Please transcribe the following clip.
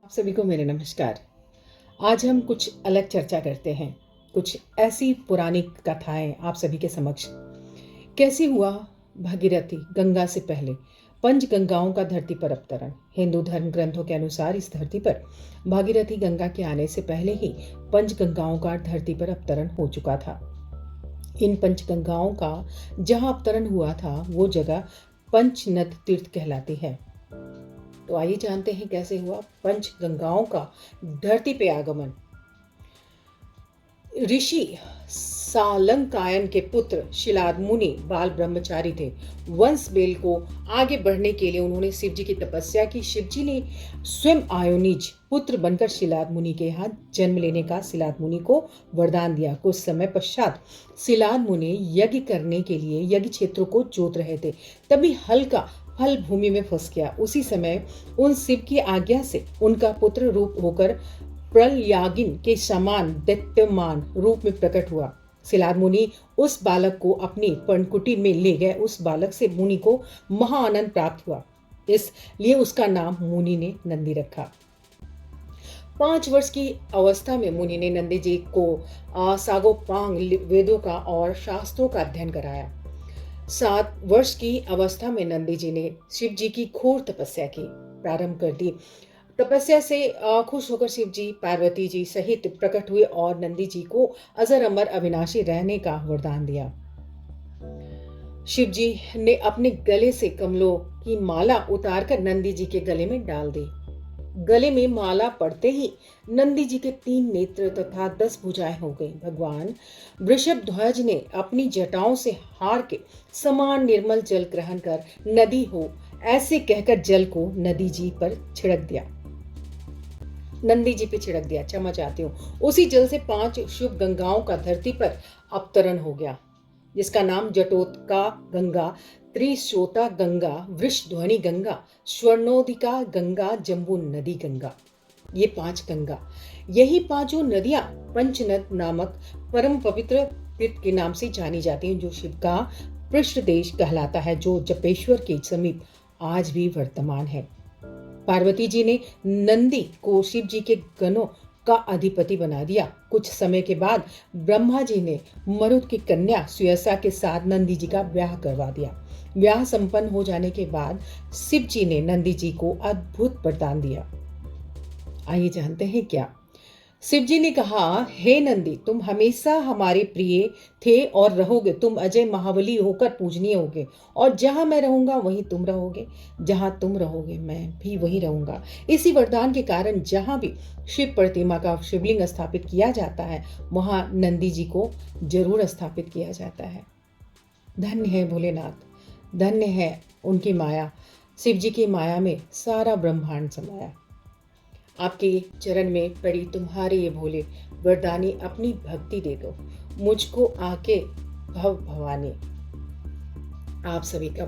आप सभी को मेरे नमस्कार। आज हम कुछ अलग चर्चा करते हैं। कुछ ऐसी पुरानी कथाएं आप सभी के समक्ष। कैसे हुआ भागीरथी गंगा से पहले पंच गंगाओं का धरती पर अवतरण। हिंदू धर्म ग्रंथों के अनुसार इस धरती पर भागीरथी गंगा के आने से पहले ही पंच गंगाओं का धरती पर अवतरण हो चुका था। इन पंच गंगाओं का जहां अवतरण हुआ था वो जगह पंचनद तीर्थ कहलाती है। तो आइए जानते हैं कैसे हुआ पंच गंगाओं का धरती पे आगमन। ऋषि सालंकायन के पुत्र शिलाद मुनि बाल ब्रह्मचारी थे। वंश बेल को आगे बढ़ने के लिए उन्होंने शिव जी की तपस्या की। शिव जी ने स्वयं आयोनिज पुत्र बनकर शिलाद मुनि के यहाँ जन्म लेने का शिलाद मुनि को वरदान दिया। कुछ समय पश्चात शिलाद मुनि यज्ञ करने के लिए यज्ञ क्षेत्र को जोत रहे थे, तभी हल्का फल भूमि में फंस गया। उसी समय उन शिव की आज्ञा से उनका पुत्र रूप होकर प्रलयागिन के समान दैत्यमान रूप में प्रकट हुआ। शिलाद मुनि उस बालक को अपनी पर्णकुटी में ले गए। उस बालक से मुनि को महाआनंद प्राप्त हुआ, इसलिए उसका नाम मुनि ने नंदी रखा। 5 वर्ष की अवस्था में मुनि ने नंदी जी को सागोपांग वेदों का और शास्त्रों का अध्ययन कराया। 7 वर्ष की अवस्था में नंदी जी ने शिव जी की घोर तपस्या की प्रारंभ कर दी। तपस्या से खुश होकर शिव जी पार्वती जी सहित प्रकट हुए और नंदी जी को अजर अमर अविनाशी रहने का वरदान दिया। शिव जी ने अपने गले से कमलों की माला उतारकर नंदी जी के गले में डाल दी। गले में माला पड़ते ही नंदी जी के 3 नेत्र तथा 10 भुजाएं हो गईं। भगवान वृषभ ध्वज ने अपनी जटाओं से हार के समान निर्मल जल ग्रहण कर नदी हो ऐसे कहकर जल को नंदी जी पर छिड़क दिया। क्षमा चाहती हूँ। उसी जल से 5 शुभ गंगाओं का धरती पर अवतरण हो गया, जिसका नाम जटोत्का गंगा, त्रिशोता गंगा, वृषध्वनि गंगा, स्वर्णोदिका गंगा, जम्बू नदी गंगा। ये 5 गंगा, यही 5 नदियां पंचनद नामक परम पवित्र तीर्थ के नाम से जानी जाती हैं, जो शिव का पृष्ठ देश कहलाता है, जो जपेश्वर के समीप आज भी वर्तमान है। पार्वती जी ने नंदी को शिव जी के गणों का अधिपति बना दिया। कुछ समय के बाद ब्रह्मा जी ने मरुत की कन्या सुयसा के साथ नंदी जी का ब्याह करवा दिया। ब्याह संपन्न हो जाने के बाद शिव जी ने नंदी जी को अद्भुत वरदान दिया। आइए जानते हैं क्या। शिव जी ने कहा, हे नंदी, तुम हमेशा हमारे प्रिय थे और रहोगे। तुम अजय महाबली होकर पूजनीय होगे, और जहां मैं रहूंगा वहीं तुम रहोगे, जहां तुम रहोगे मैं भी वहीं रहूंगा। इसी वरदान के कारण जहां भी शिव प्रतिमा का शिवलिंग स्थापित किया जाता है, वहां नंदी जी को जरूर स्थापित किया जाता है। धन्य है भोलेनाथ, धन्य है उनकी माया। शिव जी की माया में सारा ब्रह्मांड समाया। आपके चरण में पड़ी तुम्हारे ये भोले वरदानी, अपनी भक्ति दे दो मुझको आके भव भवानी। आप सभी का